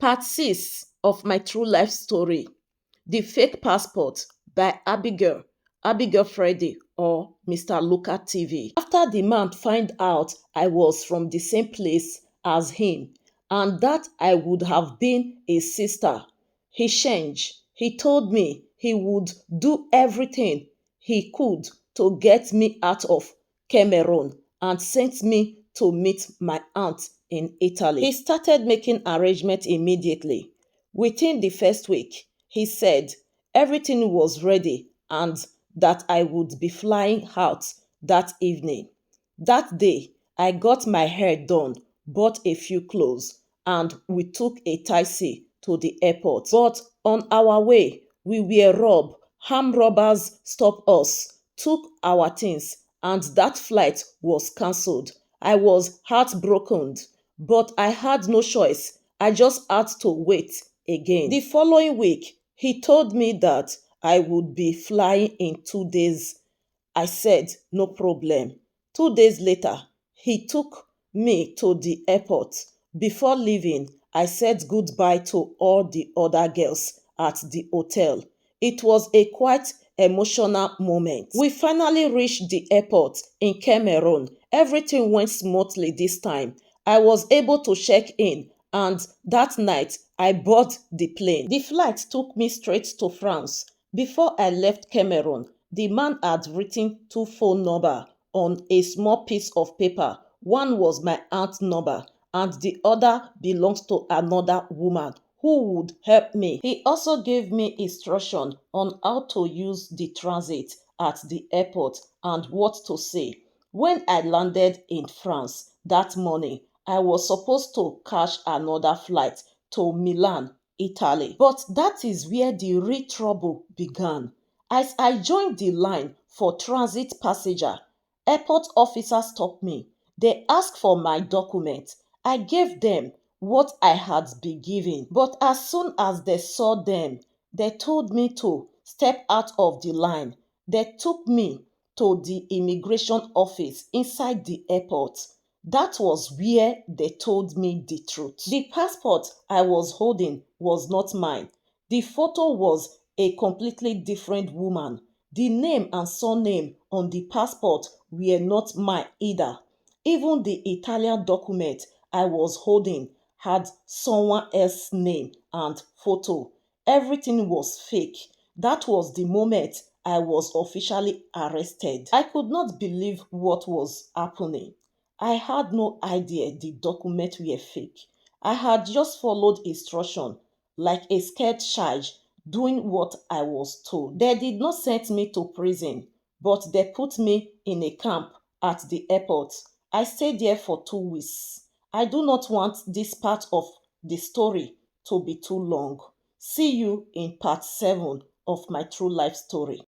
Part 6 of my true life story, The Fake Passport by Abigail Freddy or Mr. Luca TV. After the man found out I was from the same place as him and that I would have been a sister, he changed. He told me he would do everything he could to get me out of Cameroon and sent me to meet my aunt in Italy. He started making arrangements immediately. Within the first week, he said everything was ready and that I would be flying out that evening. That day, I got my hair done, bought a few clothes, and we took a taxi to the airport. But on our way, we were robbed. Armed robbers stopped us, took our things, and that flight was cancelled. I was heartbroken, but I had no choice. I just had to wait again. The following week, he told me that I would be flying in 2 days. I said, no problem. 2 days later, he took me to the airport. Before leaving, I said goodbye to all the other girls at the hotel. It was a quite emotional moment. We finally reached the airport in Cameroon. Everything went smoothly this time. I was able to check in, and that night I boarded the plane. The flight took me straight to France. Before I left Cameroon, the man had written 2 phone numbers on a small piece of paper. One was my aunt's number, and the other belongs to another woman who would help me. He also gave me instruction on how to use the transit at the airport and what to say. When I landed in France that morning, I was supposed to catch another flight to Milan, Italy. But that is where the real trouble began. As I joined the line for transit passenger, airport officers stopped me. They asked for my documents. I gave them what I had been given. But as soon as they saw them, they told me to step out of the line. They took me to the immigration office inside the airport. That was where they told me the truth. The passport I was holding was not mine. The photo was a completely different woman. The name and surname on the passport were not mine either. Even the Italian document I was holding had someone else's name and photo. Everything was fake. That was the moment I was officially arrested. I could not believe what was happening. I had no idea the documents were fake. I had just followed instruction like a scared child doing what I was told. They did not send me to prison, but they put me in a camp at the airport. I stayed there for 2 weeks. I do not want this part of the story to be too long. See you in part 7 of my true life story.